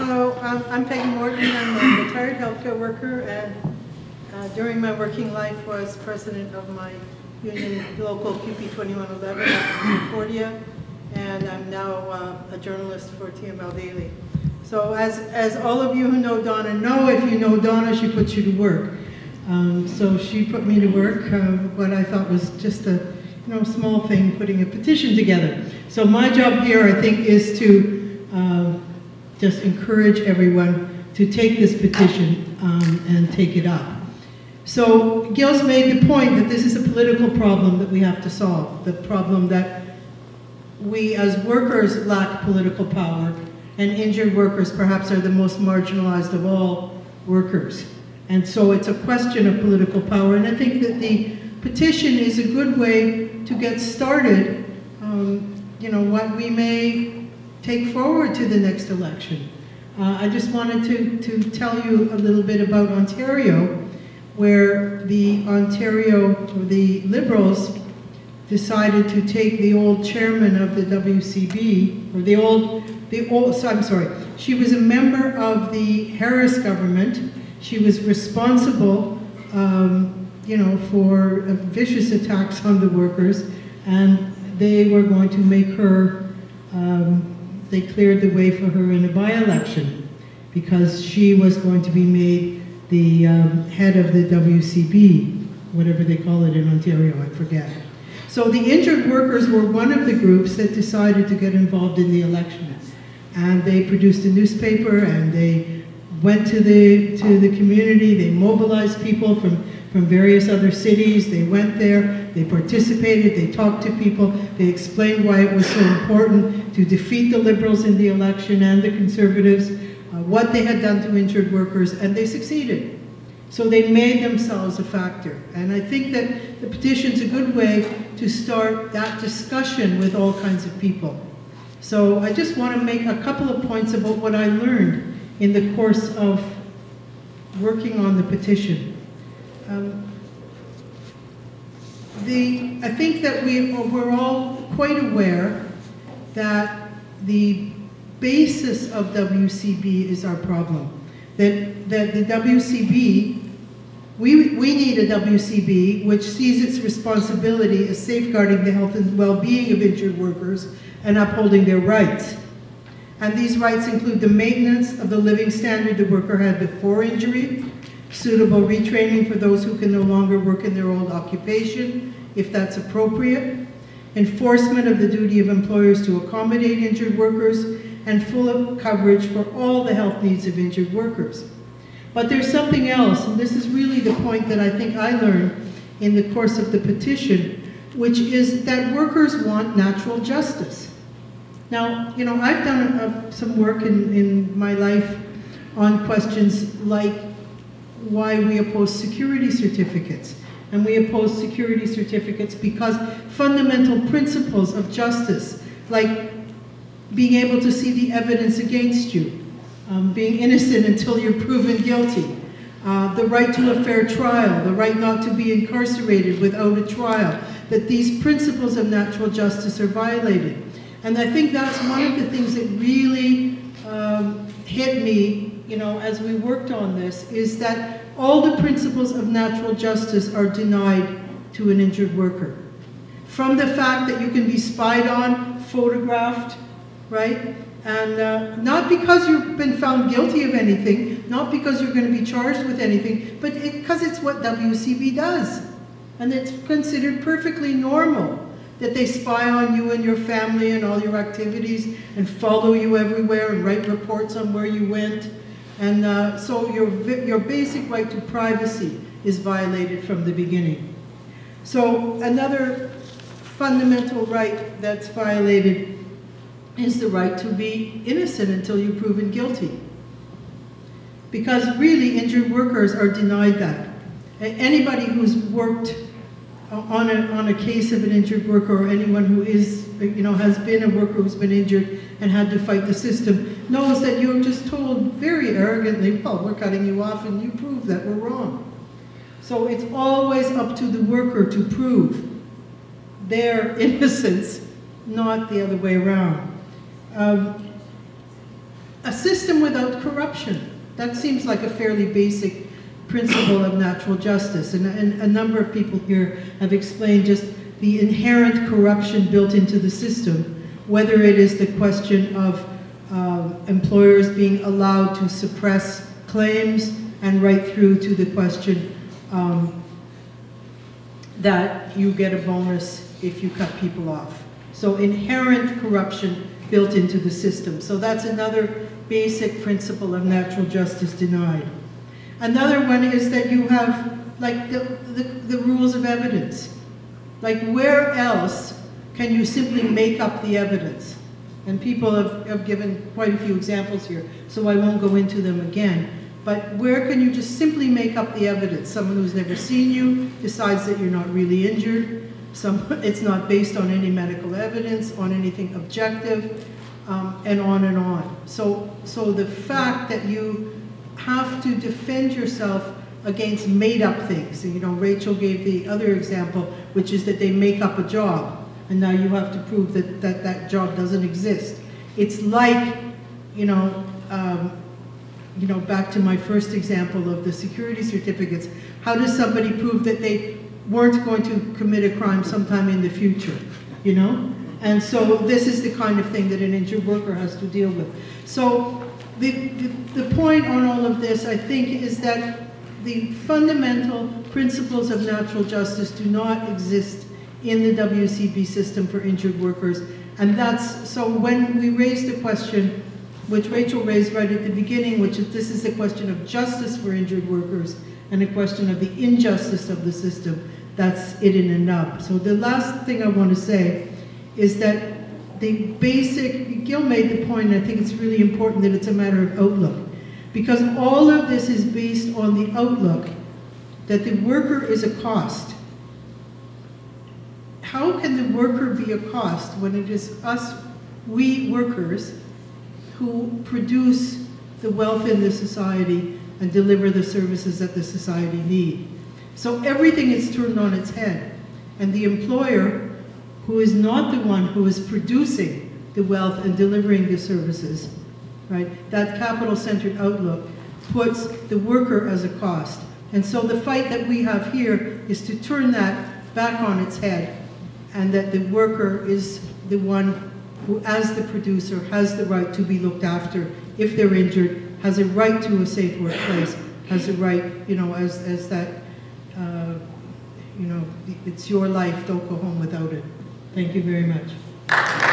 Hello, I'm Peggy Morton. I'm a retired healthcare worker, and during my working life was president of my union local QP 2111 up in Concordia, and I'm now a journalist for TML Daily. So as all of you who know Donna know, if you know Donna, she puts you to work. So she put me to work, what I thought was just a small thing, putting a petition together. So my job here, I think, is to just encourage everyone to take this petition and take it up. So Gil's made the point that this is a political problem that we have to solve, the problem that we as workers lack political power, and injured workers perhaps are the most marginalized of all workers. And so it's a question of political power, and I think that the petition is a good way to get started, what we may take forward to the next election. I just wanted to tell you a little bit about Ontario, where the Liberals decided to take the old chairman of the WCB, or she was a member of the Harris government. She was responsible, for vicious attacks on the workers, and they were going to make her, they cleared the way for her in a by-election because she was going to be made the head of the WCB, whatever they call it in Ontario, I forget. So the injured workers were one of the groups that decided to get involved in the election. And they produced a newspaper, and they went to the community, they mobilized people from various other cities. They went there, they participated, they talked to people, they explained why it was so important to defeat the Liberals in the election and the Conservatives, what they had done to injured workers, and they succeeded. So they made themselves a factor. And I think that the petition's a good way to start that discussion with all kinds of people. So I just want to make a couple of points about what I learned in the course of working on the petition. I think that we're all quite aware that the basis of WCB is our problem. That the WCB, we need a WCB which sees its responsibility as safeguarding the health and well-being of injured workers and upholding their rights. And these rights include the maintenance of the living standard the worker had before injury, suitable retraining for those who can no longer work in their old occupation, if that's appropriate, enforcement of the duty of employers to accommodate injured workers, and full coverage for all the health needs of injured workers. But there's something else, and this is really the point that I think I learned in the course of the petition, which is that workers want natural justice. Now, I've done some work in my life on questions like why we oppose security certificates. And we oppose security certificates because fundamental principles of justice, like being able to see the evidence against you, being innocent until you're proven guilty, the right to a fair trial, the right not to be incarcerated without a trial, that these principles of natural justice are violated. And I think that's one of the things that really hit me, as we worked on this, is that all the principles of natural justice are denied to an injured worker. From the fact that you can be spied on, photographed, right? And not because you've been found guilty of anything, not because you're going to be charged with anything, but because it's what WCB does. And it's considered perfectly normal that they spy on you and your family and all your activities and follow you everywhere and write reports on where you went. And so your basic right to privacy is violated from the beginning. So another fundamental right that's violated is the right to be innocent until you're proven guilty. Because really, injured workers are denied that. Anybody who's worked on a case of an injured worker, or anyone who is, has been a worker who's been injured and had to fight the system, knows that you're just told very arrogantly, well, we're cutting you off and you prove that we're wrong. So it's always up to the worker to prove their innocence, not the other way around. a system without corruption. That seems like a fairly basic principle of natural justice. And a number of people here have explained just the inherent corruption built into the system, whether it is the question of employers being allowed to suppress claims, and right through to the question that you get a bonus if you cut people off. So inherent corruption built into the system. So that's another basic principle of natural justice denied. Another one is that you have like the rules of evidence. Like where else can you simply make up the evidence? And people have given quite a few examples here, so I won't go into them again. But where can you just simply make up the evidence? Someone who's never seen you decides that you're not really injured. It's not based on any medical evidence, on anything objective, and on and on. So the fact that you have to defend yourself against made-up things. And, you know, Rachel gave the other example, which is that they make up a job, and now you have to prove that that job doesn't exist. It's like, back to my first example of the security certificates. How does somebody prove that they weren't going to commit a crime sometime in the future, you know? And so this is the kind of thing that an injured worker has to deal with. So the point on all of this, I think, is that the fundamental principles of natural justice do not exist in the WCB system for injured workers. And so when we raise the question, which Rachel raised right at the beginning, which is this is the question of justice for injured workers and a question of the injustice of the system, that's it in a nub. So the last thing I want to say is that the basic, Gil made the point, and I think it's really important that it's a matter of outlook. Because all of this is based on the outlook that the worker is a cost. How can the worker be a cost when it is us, we workers, who produce the wealth in the society and deliver the services that the society need? So everything is turned on its head. And the employer, who is not the one who is producing the wealth and delivering the services, right? That capital-centered outlook puts the worker as a cost. And so the fight that we have here is to turn that back on its head, and that the worker is the one who, as the producer, has the right to be looked after if they're injured, has a right to a safe workplace, has a right, as that, it's your life, don't go home without it. Thank you very much.